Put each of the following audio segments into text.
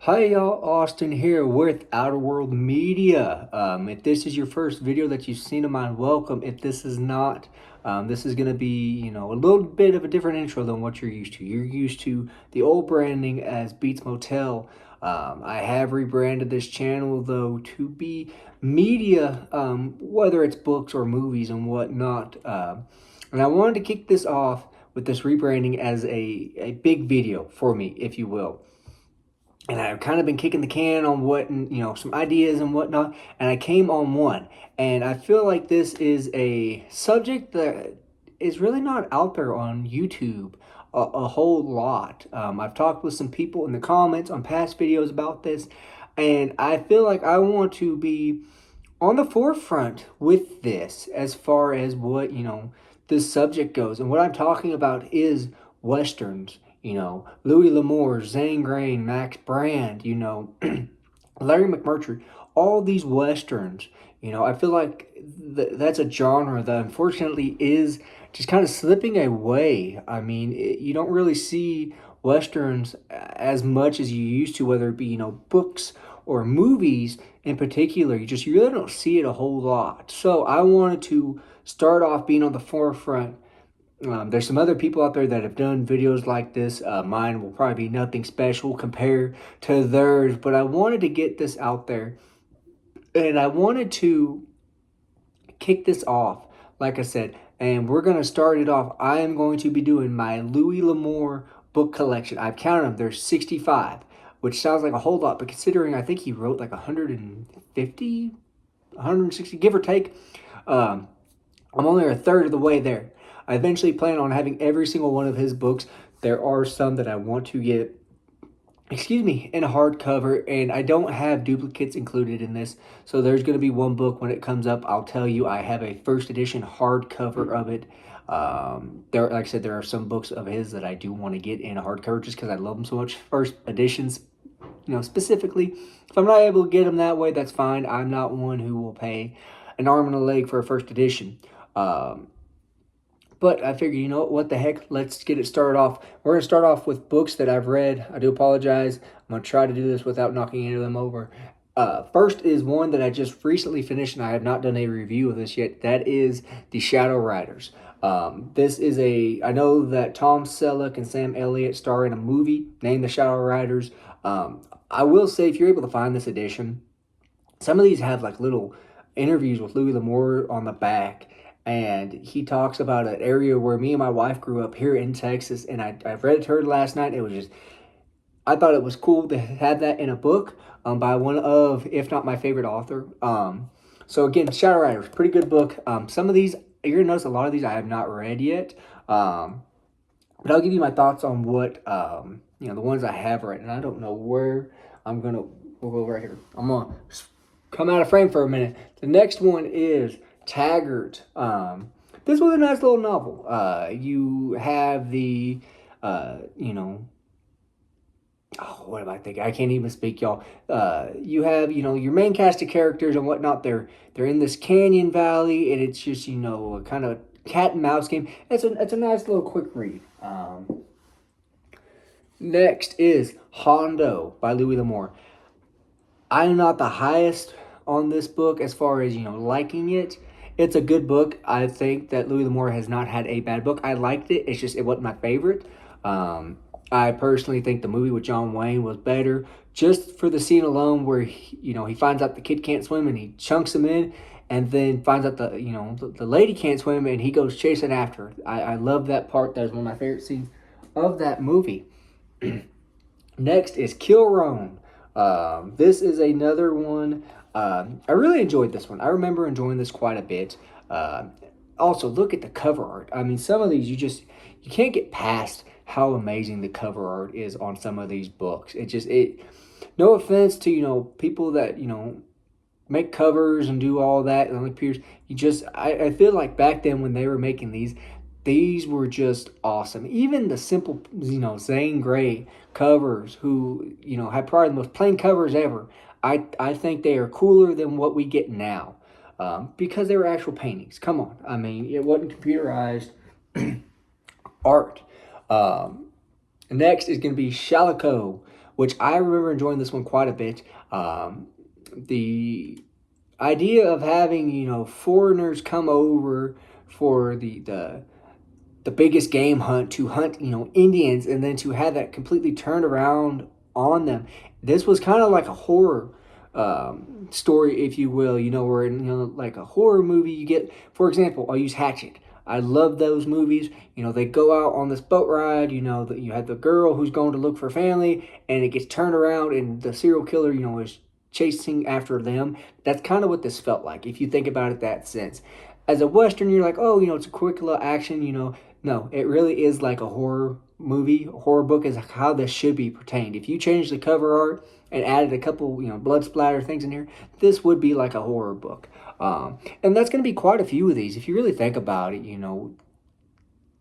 Hi y'all, Austin here with Outer World Media. If this is your first video that you've seen of mine, welcome. If this is not, this is going to be, a little bit of a different intro than what you're used to. You're used to the old branding as Beats Motel. I have rebranded this channel though to be media, whether it's books or movies and whatnot. And I wanted to kick this off with this rebranding as a big video for me, if you will, and I've kind of been kicking the can on some ideas and whatnot, and I came on one. And I feel like this is a subject that is really not out there on YouTube a whole lot. I've talked with some people in the comments on past videos about this, and I feel like I want to be on the forefront with this as far as this subject goes. And what I'm talking about is westerns. Louis Lamour, Zane Grey, Max Brand, Larry McMurtry, all these westerns. I feel like that's a genre that unfortunately is just kind of slipping away. I mean, you don't really see westerns as much as you used to, whether it be books or movies in particular. You really don't see it a whole lot. So I wanted to start off being on the forefront. There's some other people out there that have done videos like this. Mine will probably be nothing special compared to theirs, but I wanted to get this out there, and I wanted to kick this off, like I said, and we're going to start it off. I am going to be doing my Louis L'Amour book collection. I've counted them. There's 65, which sounds like a whole lot, but considering I think he wrote like 150, 160, give or take, I'm only a third of the way there. I eventually plan on having every single one of his books. There are some that I want to get, in a hardcover, and I don't have duplicates included in this. So there's going to be one book when it comes up. I'll tell you, I have a first edition hardcover of it. Like I said, there are some books of his that I do want to get in a hardcover just because I love them so much. First editions, specifically. If I'm not able to get them that way, that's fine. I'm not one who will pay an arm and a leg for a first edition. But I figured, what the heck, let's get it started off. We're going to start off with books that I've read. I do apologize. I'm going to try to do this without knocking any of them over. First is one that I just recently finished, and I have not done a review of this yet. That is The Shadow Riders. I know that Tom Selleck and Sam Elliott star in a movie named The Shadow Riders. I will say, if you're able to find this edition, some of these have like little interviews with Louis L'Amour on the back, and he talks about an area where me and my wife grew up here in Texas, and I read it to her last night. I thought it was cool to have that in a book by one of, if not my favorite author. So again, Shadow Riders, pretty good book. Some of these, you're going to notice a lot of these I have not read yet, but I'll give you my thoughts on what, the ones I have read, and I don't know where we'll go right here. I'm going to come out of frame for a minute. The next one is Taggart. This was a nice little novel. You have the, what am I thinking? I can't even speak, y'all. You have, your main cast of characters and whatnot. They're in this canyon valley, and it's just, a kind of cat and mouse game. It's a nice little quick read. Next is Hondo by Louis L'Amour. I am not the highest on this book as far as, liking it. It's a good book. I think that Louis L'Amour has not had a bad book. I liked it. It's just, it wasn't my favorite. I personally think the movie with John Wayne was better, just for the scene alone where, he finds out the kid can't swim and he chunks him in, and then finds out the lady can't swim and he goes chasing after her. I love that part. That is one of my favorite scenes of that movie. Next is Kill Roan. This is another one. I really enjoyed this one. I remember enjoying this quite a bit. Also, look at the cover art. I mean, some of these you can't get past how amazing the cover art is on some of these books. No offense to, people that, make covers and do all that and like peers. I feel like back then when they were making these were just awesome. Even the simple, Zane Grey covers, who, had probably the most plain covers ever. I think they are cooler than what we get now, because they were actual paintings. Come on. I mean, it wasn't computerized art. Next is going to be Shalico, which I remember enjoying this one quite a bit. The idea of having, foreigners come over for the biggest game hunt to hunt, Indians, and then to have that completely turned around on them. This was kind of like a horror story, if you will, where like a horror movie you get. For example, I'll use Hatchet. I love those movies. They go out on this boat ride. That you have the girl who's going to look for family, and it gets turned around, and the serial killer, is chasing after them. That's kind of what this felt like, if you think about it that sense. As a Western, you're like, oh, it's a quick little action, No, it really is like a horror movie. A horror book is how this should be pertained. If you change the cover art and added a couple, blood splatter things in here, this would be like a horror book. And that's going to be quite a few of these. If you really think about it,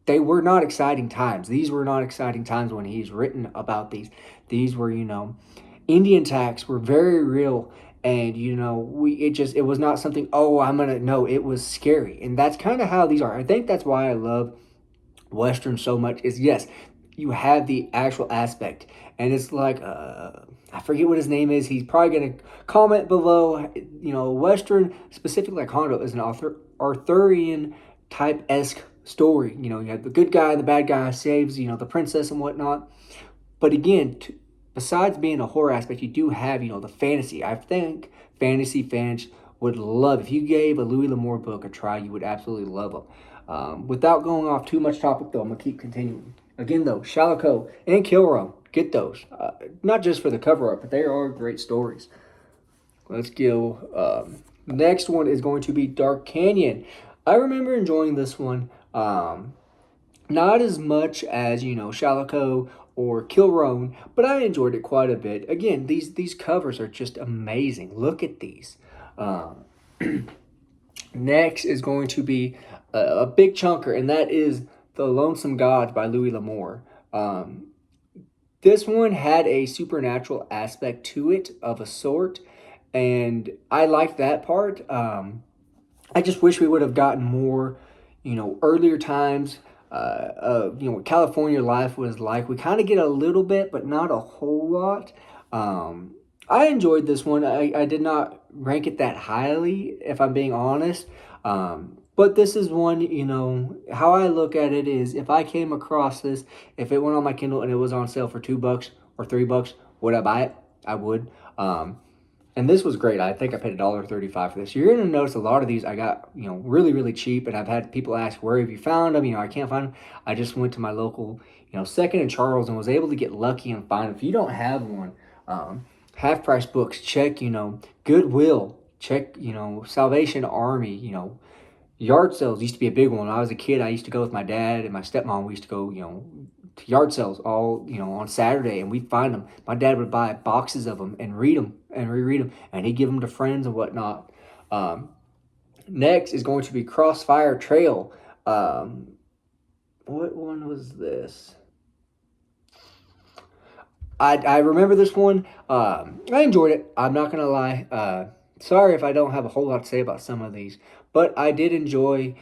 they were not exciting times. These were not exciting times when he's written about these. These were, Indian attacks were very real. And it was not something, oh, no, it was scary. And that's kind of how these are. I think that's why I love Western so much, is yes, you have the actual aspect. And it's like, I forget what his name is. He's probably going to comment below. Western, specifically like Hondo, is an Arthurian type-esque story. You have the good guy and the bad guy saves, the princess and whatnot. But again, besides being a horror aspect, you do have, the fantasy. I think fantasy fans would love, if you gave a Louis Lamour book a try, you would absolutely love them. Without going off too much topic, though, I'm going to keep continuing. Again, though, Shalako and Kilro, get those. Not just for the cover art, but they are great stories. Let's go. Next one is going to be Dark Canyon. I remember enjoying this one. Not as much as, Shalako or Kilroan, but I enjoyed it quite a bit. Again, these covers are just amazing. Look at these. Next is going to be a big chunker, and that is The Lonesome Gods by Louis Lamour. This one had a supernatural aspect to it of a sort, and I liked that part. I just wish we would have gotten more, earlier times, what California life was like. We kind of get a little bit, but not a whole lot. I enjoyed this one. I did not rank it that highly, if I'm being honest. But this is one, how I look at it is, if I came across this, if it went on my Kindle and it was on sale for $2 or $3, would I buy it? I would. And this was great. I think I paid $1.35 for this. You're going to notice a lot of these I got, really, really cheap. And I've had people ask, where have you found them? I can't find them. I just went to my local, Second and Charles, and was able to get lucky and find them. If you don't have one, Half Price Books, check, Goodwill, check, Salvation Army, yard sales used to be a big one. When I was a kid, I used to go with my dad and my stepmom. We used to go, to yard sales all, on Saturday, and we'd find them. My dad would buy boxes of them and read them and reread them, and he'd give them to friends and whatnot. Next is going to be Crossfire Trail. What one was this? I remember this one. I enjoyed it. I'm not going to lie. Sorry if I don't have a whole lot to say about some of these, but I did enjoy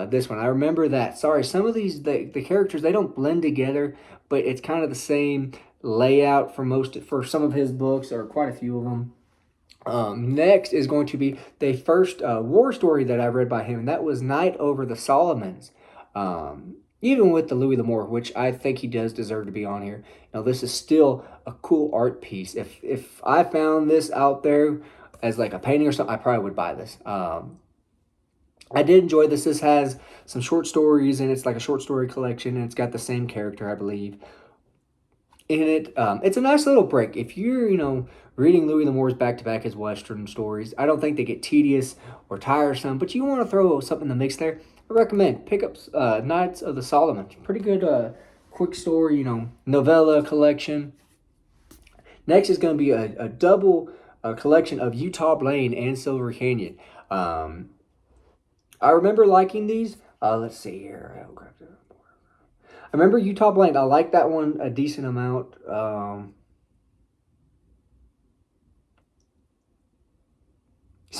this one. I remember that. Sorry, some of these, the characters, they don't blend together, but it's kind of the same layout for some of his books, or quite a few of them. Next is going to be the first war story that I read by him, and that was Night Over the Solomons. Even with the Louis L'Amour, which I think he does deserve to be on here. This is still a cool art piece. If I found this out there as like a painting or something, I probably would buy this. I did enjoy this. This has some short stories, and it's like a short story collection, and it's got the same character, I believe, in it. It's a nice little break. If you're, reading Louis L'Amour's back-to-back as Western stories, I don't think they get tedious or tiresome, but you want to throw something in the mix there, I recommend pick up Knights of the Solomons. Pretty good quick story, novella collection. Next is going to be a double collection of Utah Blaine and Silver Canyon. I remember liking these. Let's see here. I remember Utah Blaine. I like that one a decent amount.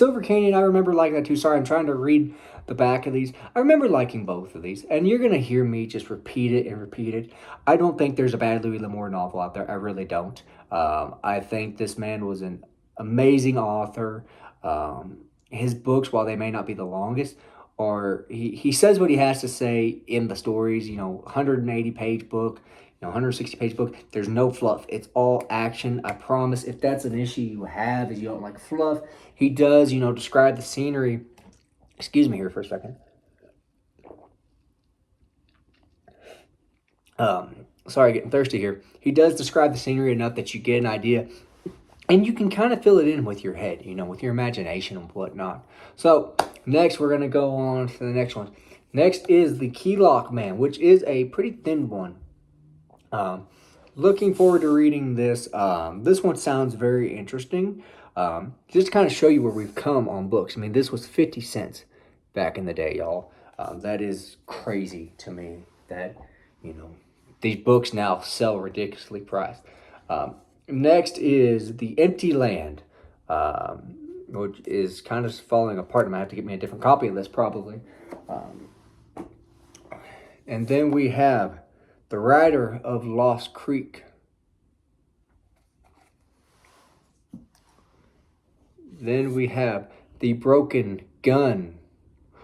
Silver Canyon, I remember liking that too. Sorry, I'm trying to read the back of these. I remember liking both of these. And you're going to hear me just repeat it and repeat it. I don't think there's a bad Louis L'Amour novel out there. I really don't. I think this man was an amazing author. His books, while they may not be the longest, or he says what he has to say in the stories, 180 page book, 160 page book. There's no fluff. It's all action. I promise. If that's an issue you have, is you don't like fluff, he does, describe the scenery. Excuse me here for a second. Sorry, getting thirsty here. He does describe the scenery enough that you get an idea, and you can kind of fill it in with your head, with your imagination and whatnot. So next, we're going to go on to the next one. Next is the Key Lock Man, which is a pretty thin one. Looking forward to reading this. This one sounds very interesting. Just to kind of show you where we've come on books. I mean, this was 50 cents back in the day, y'all. That is crazy to me that, these books now sell ridiculously priced. Next is The Empty Land, which is kind of falling apart. I'm going to have to get me a different copy of this probably. And then we have The Rider of Lost Creek. Then we have The Broken Gun,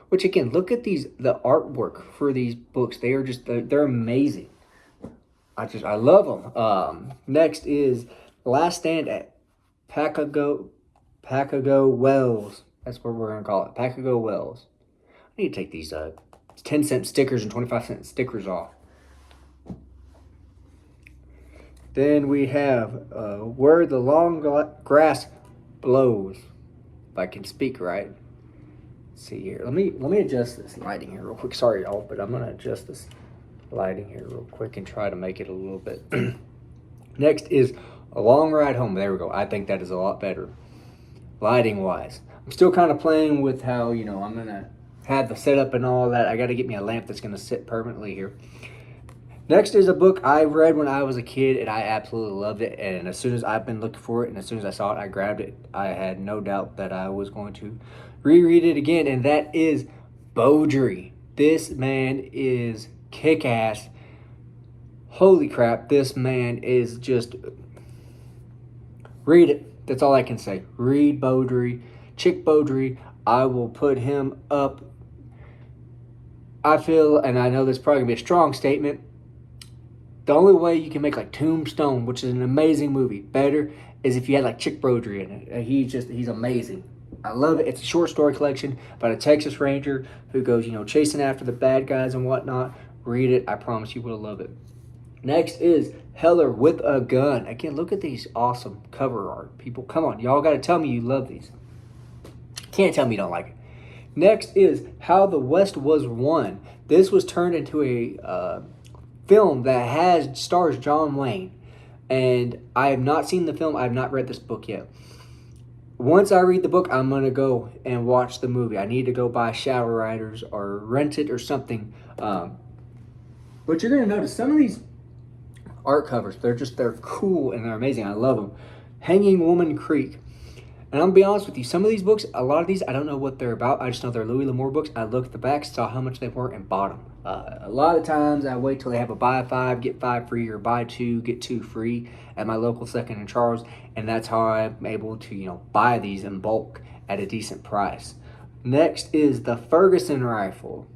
which again, look at the artwork for these books. They are they're amazing. I love them. Next is Last Stand at Pacago Wells. That's what we're going to call it. Pacago Wells. I need to take these 10-cent stickers and 25-cent stickers off. Then we have Where the Long Grass Blows. If I can speak right. Let's see here. Let me adjust this lighting here real quick. Sorry, y'all, but I'm going to adjust this lighting here real quick and try to make it a little bit. Next is A Long Ride Home. There we go. I think that is a lot better lighting wise. I'm still kind of playing with how, I'm going to have the setup and all that. I got to get me a lamp that's going to sit permanently here. Next is a book I read when I was a kid, and I absolutely loved it. And as soon as I've been looking for it, and as soon as I saw it, I grabbed it. I had no doubt that I was going to reread it again, and that is Beaudry. This man is kick-ass. Holy crap, this man is just... Read it. That's all I can say. Read Beaudry. Chick Beaudry. I will put him up. I feel, and I know this is probably going to be a strong statement, the only way you can make like Tombstone, which is an amazing movie, better is if you had like Chick Beaudry in it. He's amazing. I love it. It's a short story collection about a Texas Ranger who goes, chasing after the bad guys and whatnot. Read it. I promise you will love it. Next is Heller with a Gun. Again, look at these awesome cover art. People, come on. Y'all got to tell me you love these. Can't tell me you don't like it. Next is How the West Was Won. This was turned into a film that stars John Wayne. And I have not seen the film. I have not read this book yet. Once I read the book, I'm going to go and watch the movie. I need to go buy Shadow Riders or rent it or something. But you're going to notice some of these art covers, they're cool and they're amazing. I love them. Hanging Woman Creek. And I'm going to be honest with you, some of these books, a lot of these, I don't know what they're about. I just know they're Louis L'Amour books. I looked at the back, saw how much they were, and bought them. A lot of times, I wait till they have a buy 5, get 5 free, or buy 2, get 2 free at my local Second and Charles. And that's how I'm able to, buy these in bulk at a decent price. Next is the Ferguson rifle.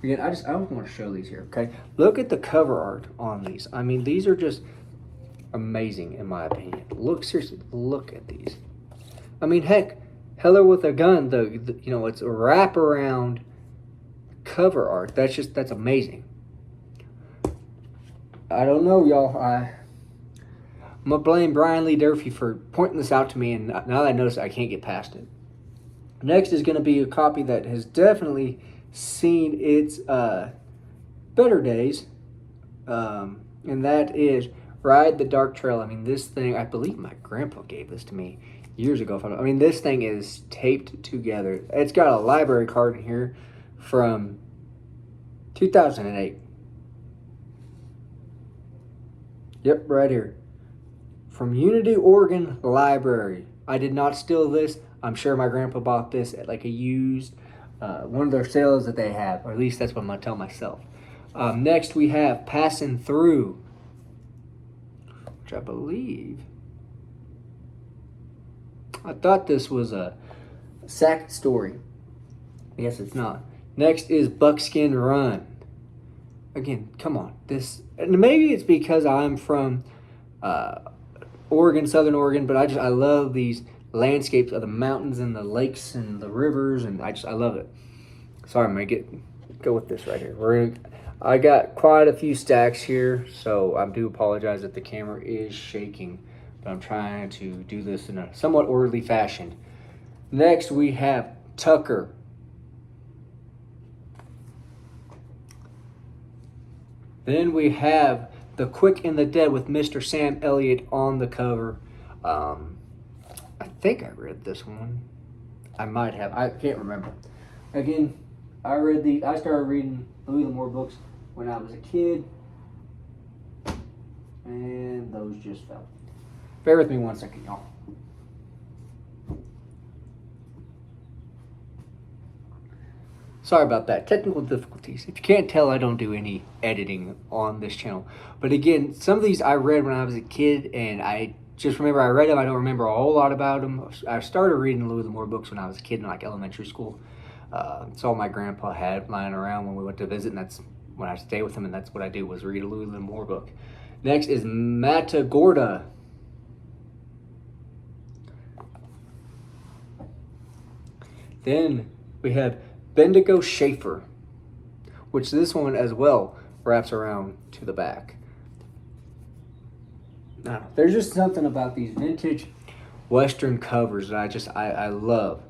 Again, I want to show these here, okay? Look at the cover art on these. I mean, these are just amazing in my opinion. Seriously, look at these. I mean, heck, Heller with a Gun, it's a wraparound cover art. That's amazing. I don't know, y'all. I'm gonna blame Brian Lee Durfee for pointing this out to me, and now that I notice it, I can't get past it. Next is gonna be a copy that has definitely seen its better days, and that is Ride the Dark Trail. I mean, this thing, I believe my grandpa gave this to me years ago. I mean, this thing is taped together. It's got a library card in here from 2008. Yep, right here. From Unity, Oregon Library. I did not steal this. I'm sure my grandpa bought this at like a used, one of their sales that they have, or at least that's what I'm going to tell myself. Next, we have Passing Through, which I believe, I thought this was a Sackett story. I guess it's not. Next is Buckskin Run. Again, come on. This, and maybe it's because I'm from Oregon, Southern Oregon, but I love these landscapes of the mountains and the lakes and the rivers, and I love it. Sorry, I'm gonna go with this right here. I got quite a few stacks here, so I do apologize if the camera is shaking, but I'm trying to do this in a somewhat orderly fashion. Next, we have Tucker. Then we have The Quick and the Dead with Mr. Sam Elliott on the cover. I think I read this one. I might have. I can't remember. Again, I started reading Louis Lamour books when I was a kid, and those just fell. Bear with me 1 second, y'all. Sorry about that. Technical difficulties. If you can't tell, I don't do any editing on this channel. But again, some of these I read when I was a kid, and I just remember I read them. I don't remember a whole lot about them. I started reading Louis Lamour books when I was a kid in like elementary school. It's all my grandpa had lying around when we went to visit, and that's when I stayed with him, and that's what I do was read a Louis Lamour book. Next is Matagorda. Then we have Bendigo Schaefer, which this one as well wraps around to the back. Now, there's just something about these vintage Western covers that I love.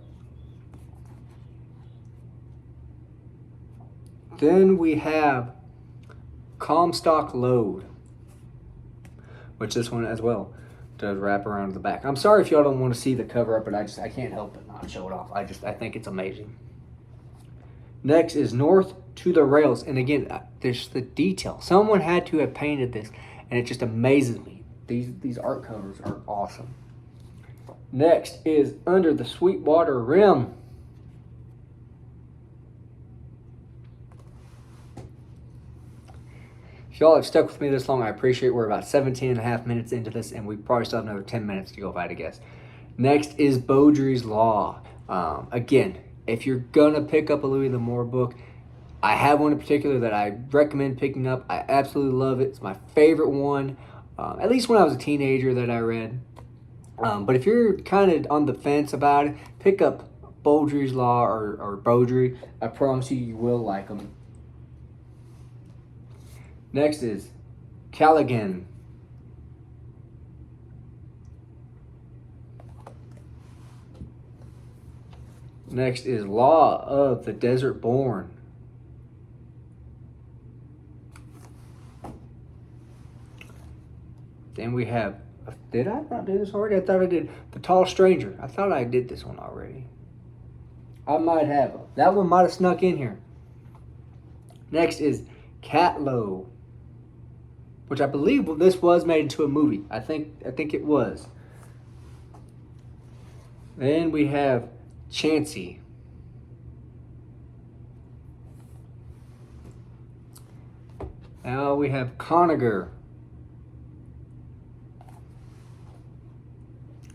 Then we have Comstock Load, which this one as well does wrap around the back. I'm sorry if y'all don't want to see the cover up, but I can't help it not show it off. I think it's amazing. Next is North to the Rails, and again, there's the detail. Someone had to have painted this, and it just amazes me. These art covers are awesome. Next is Under the Sweetwater Rim. If y'all have stuck with me this long, I appreciate it. We're about 17 and a half minutes into this, and we probably still have another 10 minutes to go if I had to guess. Next is Beaudry's Law. Again, if you're going to pick up a Louis Lamour book, I have one in particular that I recommend picking up. I absolutely love it. It's my favorite one, at least when I was a teenager that I read. But if you're kind of on the fence about it, pick up Beaudry's Law or Beaudry. I promise you will like them. Next is Callaghan. Next is Law of the Desert Born. Then we have, did I not do this already? I thought I did. The Tall Stranger. I thought I did this one already. I might have. That one might have snuck in here. Next is Catlow, which I believe this was made into a movie. I think it was. Then we have Chansey. Now we have Conager.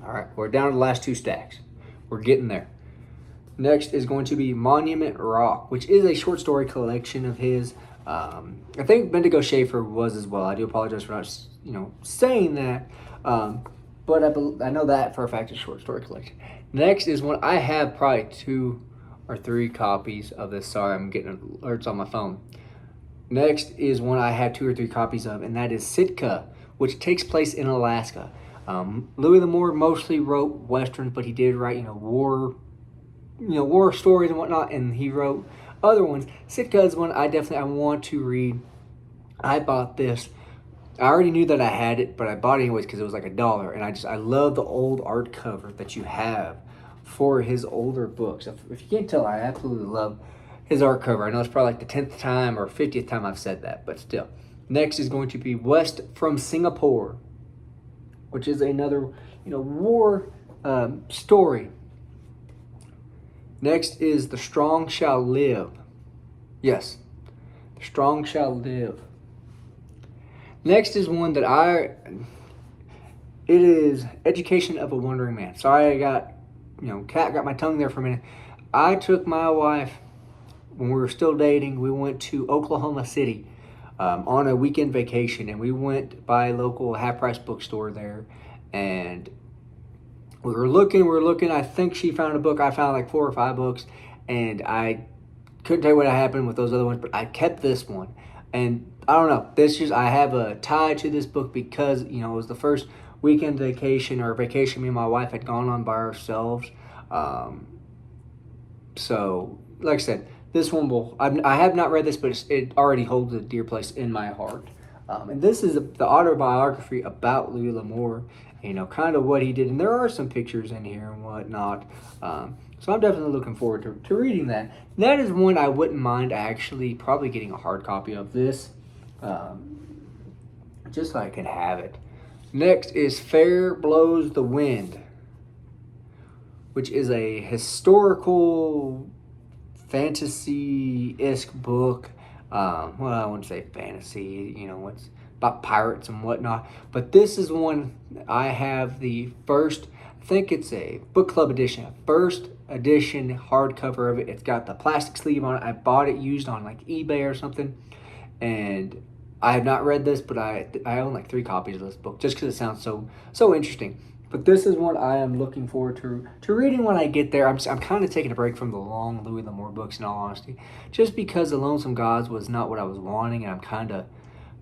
All right, we're down to the last two stacks. We're getting there. Next is going to be Monument Rock, which is a short story collection of his. I think Bendigo Schaefer was as well. I do apologize for not, saying that. But I know that for a fact is a short story collection. Next is one I have probably 2 or 3 copies of this. Sorry, I'm getting alerts on my phone. Next is one I have 2 or 3 copies of, and that is Sitka, which takes place in Alaska. Louis Lamour mostly wrote westerns, but he did write, war stories and whatnot, and he wrote other ones. Sitka is one I want to read. I bought this. I already knew that I had it, but I bought it anyways because it was like $1, and I love the old art cover that you have for his older books. If you can't tell, I absolutely love his art cover. I know it's probably like the 10th time or 50th time I've said that, but still. Next is going to be West from Singapore, which is another, war story. Next is The Strong Shall Live. Yes, The Strong Shall Live. Next is one that it is Education of a Wandering Man. Sorry, I got, got my tongue there for a minute. I took my wife, when we were still dating, we went to Oklahoma City on a weekend vacation, and we went by a local half-price bookstore there, and we were looking. I think she found a book. I found like 4 or 5 books, and I couldn't tell you what happened with those other ones, but I kept this one. And I don't know, I have a tie to this book because, it was the first weekend vacation or vacation me and my wife had gone on by ourselves. So, like I said, this one I have not read this, but it already holds a dear place in my heart. And this is the autobiography about Louis Lamour, kind of what he did. And there are some pictures in here and whatnot. So I'm definitely looking forward to reading that. That is one I wouldn't mind actually probably getting a hard copy of this, just so I can have it. Next is Fair Blows the Wind, which is a historical fantasy-esque book. Well, I wouldn't say fantasy, it's about pirates and whatnot. But this is one I have the first, I think it's a book club edition, first edition hardcover of it. It's got the plastic sleeve on it. I bought it used on like eBay or something. And I have not read this, but I own like 3 copies of this book just because it sounds so interesting. But this is one I am looking forward to reading when I get there. I'm kind of taking a break from the long Louis Lamour books, in all honesty, just because The Lonesome Gods was not what I was wanting, and I'm kind of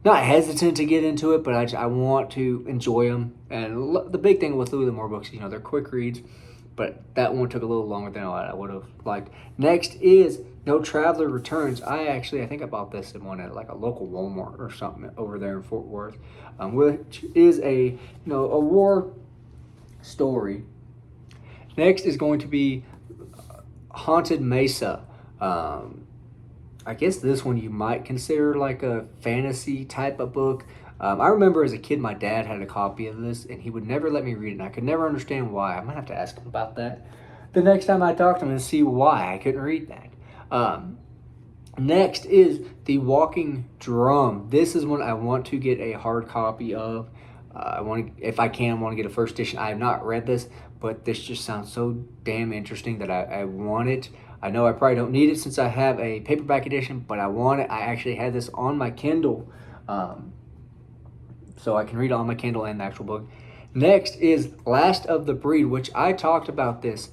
not hesitant to get into it, but I want to enjoy them. And the big thing with Louis Lamour books, they're quick reads, but that one took a little longer than I would have liked. Next is No Traveler Returns. I think I bought this in one at like a local Walmart or something over there in Fort Worth, which is a war story. Next is going to be Haunted Mesa. I guess this one you might consider like a fantasy type of book. I remember as a kid, my dad had a copy of this, and he would never let me read it, and I could never understand why. I'm going to have to ask him about that the next time I talk to him and see why I couldn't read that. Next is The Walking Drum. This is one I want to get a hard copy of. If I can, want to get a first edition. I have not read this, but this just sounds so damn interesting that I want it. I know I probably don't need it since I have a paperback edition, but I want it. I actually had this on my Kindle, so I can read it on my Kindle and the actual book. Next is Last of the Breed, which I talked about this.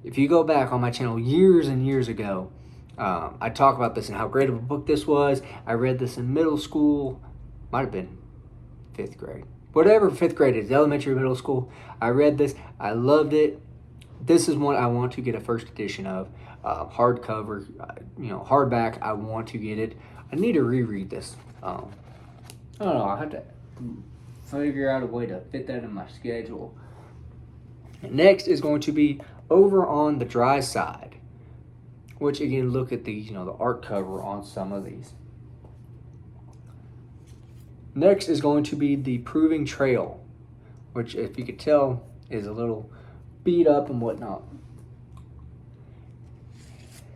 If you go back on my channel years and years ago, I talk about this and how great of a book this was. I read this in middle school, might have been 5th grade. Whatever 5th grade is, elementary, middle school. I read this. I loved it. This is one I want to get a first edition of. Hardcover, hardback. I want to get it. I need to reread this. I don't know. I'll have to figure out a way to fit that in my schedule. Next is going to be Over on the Dry Side, which again, look at the the art cover on some of these. Next is going to be The Proving Trail, which, if you could tell, is a little beat up and whatnot.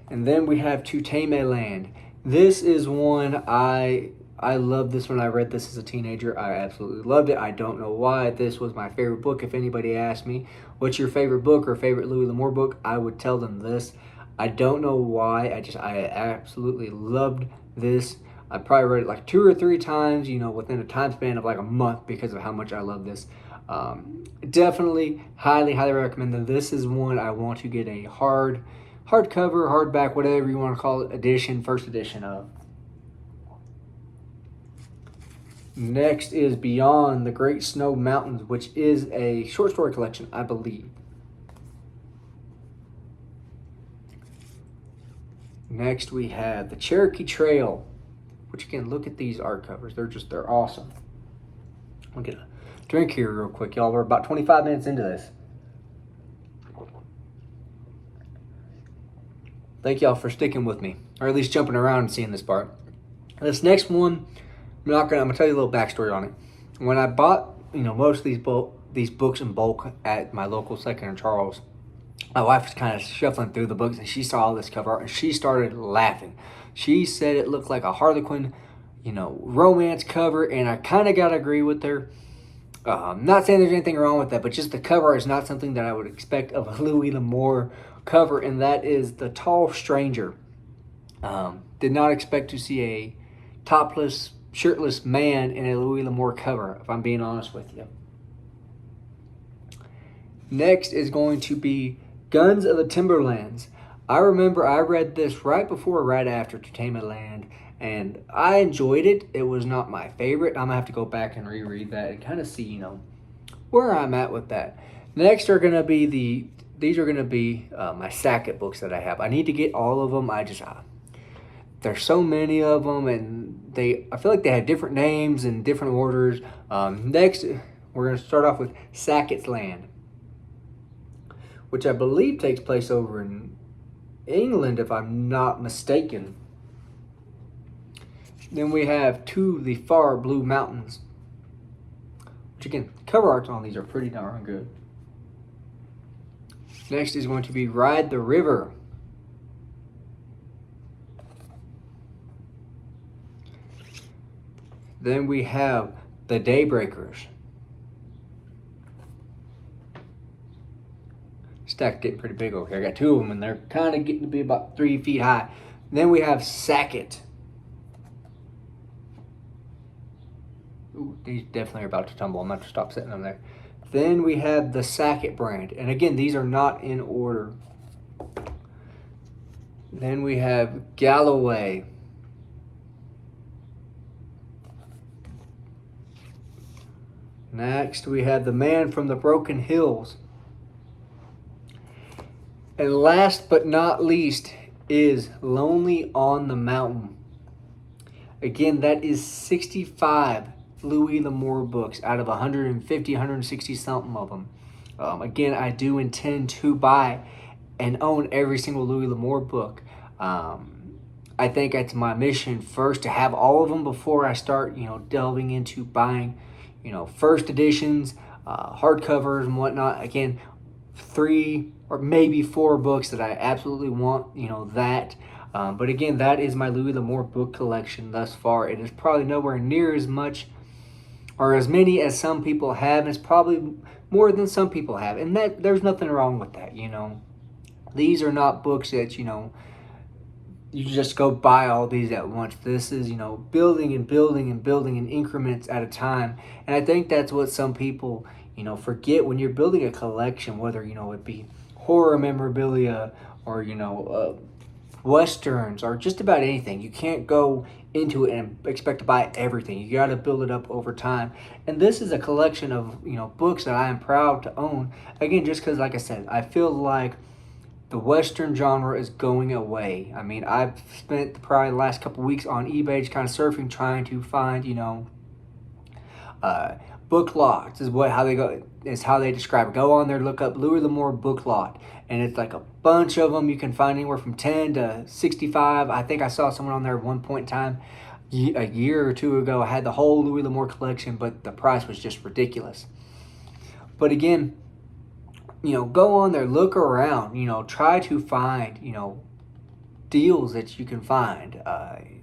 And then we have To Tame a Land. This is one I love this when I read this as a teenager. I absolutely loved it. I don't know why. This was my favorite book. If anybody asked me, what's your favorite book or favorite Louis Lamour book, I would tell them this. I don't know why. I absolutely loved this. I probably read it like 2 or 3 times, within a time span of like a month because of how much I love this. Definitely, highly recommend that. This is one I want to get a hardcover, hardback, whatever you want to call it, first edition of. Next is Beyond the Great Snow Mountains, which is a short story collection, I believe. Next we have The Cherokee Trail, which again, look at these art covers. They're awesome. I'll get a drink here real quick, y'all. We're about 25 minutes into this. Thank y'all for sticking with me, or at least jumping around and seeing this part. This next one, I'm gonna tell you a little backstory on it. When I bought, most of these these books in bulk at my local Second and Charles. My wife was kind of shuffling through the books and she saw this cover art and she started laughing. She said it looked like a Harlequin, romance cover, and I kind of got to agree with her. Not saying there's anything wrong with that, but just the cover art is not something that I would expect of a Louis Lamour cover, and that is The Tall Stranger. Did not expect to see a topless, shirtless man in a Louis Lamour cover, if I'm being honest with you. Next is going to be Guns of the Timberlands. I remember I read this right before or right after Tamerlane, and I enjoyed it. It was not my favorite. I'm going to have to go back and reread that and kind of see, where I'm at with that. Next are going to be these are going to be my Sackett books that I have. I need to get all of them. There's so many of them, and I feel like they have different names and different orders. Next, we're going to start off with Sackett's Land, which I believe takes place over in England, if I'm not mistaken. Then we have To the Far Blue Mountains, which again, cover arts on these are pretty darn good. Next is going to be Ride the River. Then we have The Daybreakers. Stack's getting pretty big over here. I got two of them, and they're kind of getting to be about 3 feet high. Then we have Sackett. Ooh, these definitely are about to tumble. I'm going to have to stop setting them there. Then we have the Sackett brand. And again, these are not in order. Then we have Galloway. Next, we have The Man from the Broken Hills. And last but not least is Lonely on the Mountain. Again, that is 65 Louis Lamour books out of 150, 160 something of them. Again, I do intend to buy and own every single Louis Lamour book. I think it's my mission first to have all of them before I start, delving into buying, first editions, hardcovers and whatnot. Again, 3 or maybe 4 books that I absolutely want, that. But again, that is my Louis Lamour book collection thus far. It is probably nowhere near as much or as many as some people have. It's probably more than some people have. And that there's nothing wrong with that, These are not books that, you just go buy all these at once. This is, building and building and building in increments at a time. And I think that's what some people, forget when you're building a collection, whether, it be horror memorabilia or, Westerns or just about anything. You can't go into it and expect to buy everything. You got to build it up over time. And this is a collection of, books that I am proud to own. Again, just because, like I said, I feel like the Western genre is going away. I mean, I've spent probably the last couple weeks on eBay just kind of surfing, trying to find, book lots is how they describe it. Go on there, look up Louis Lamour book lot, and it's like a bunch of them. You can find anywhere from 10 to 65. I think I saw someone on there at one point in time, a year or two ago, had the whole Louis Lamour collection, but the price was just ridiculous. But again, go on there, look around, try to find, deals that you can find,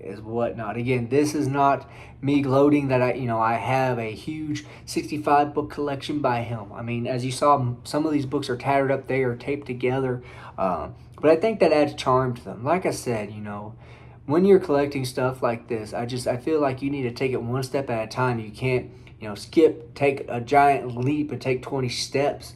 is whatnot. Again, this is not me gloating that I have a huge 65 book collection by him. I mean, as you saw, some of these books are tattered up, they are taped together, but I think that adds charm to them. Like I said, when you're collecting stuff like this, I feel like you need to take it one step at a time. You can't, take a giant leap and take 20 steps,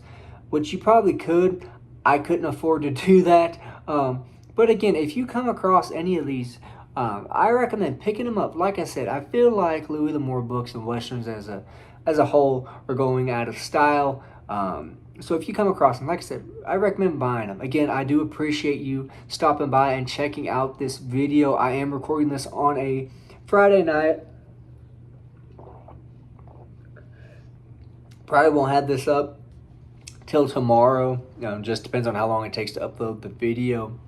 which you probably could. I couldn't afford to do that. But again, if you come across any of these, I recommend picking them up. Like I said, I feel like Louis Lamour books and Westerns as a whole are going out of style. So if you come across them, like I said, I recommend buying them. Again, I do appreciate you stopping by and checking out this video. I am recording this on a Friday night. Probably won't have this up till tomorrow. Just depends on how long it takes to upload the video.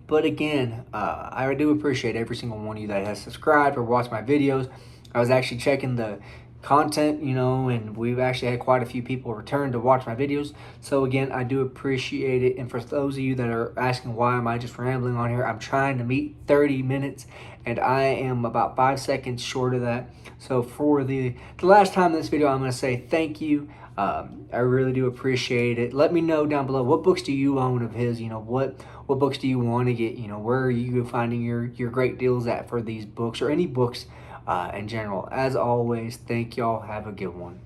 But again, I do appreciate every single one of you that has subscribed or watched my videos. I was actually checking the content, you know, and we've actually had quite a few people return to watch my videos. So again, I do appreciate it. And for those of you that are asking why am I just rambling on here, I'm trying to meet 30 minutes and I am about 5 seconds short of that. So for the last time in this video, I'm going to say thank you. I really do appreciate it. Let me know down below, what books do you own of his? You know, what books do you want to get? You know, where are you finding your great deals at for these books, or any books in general? As always, thank y'all. Have a good one.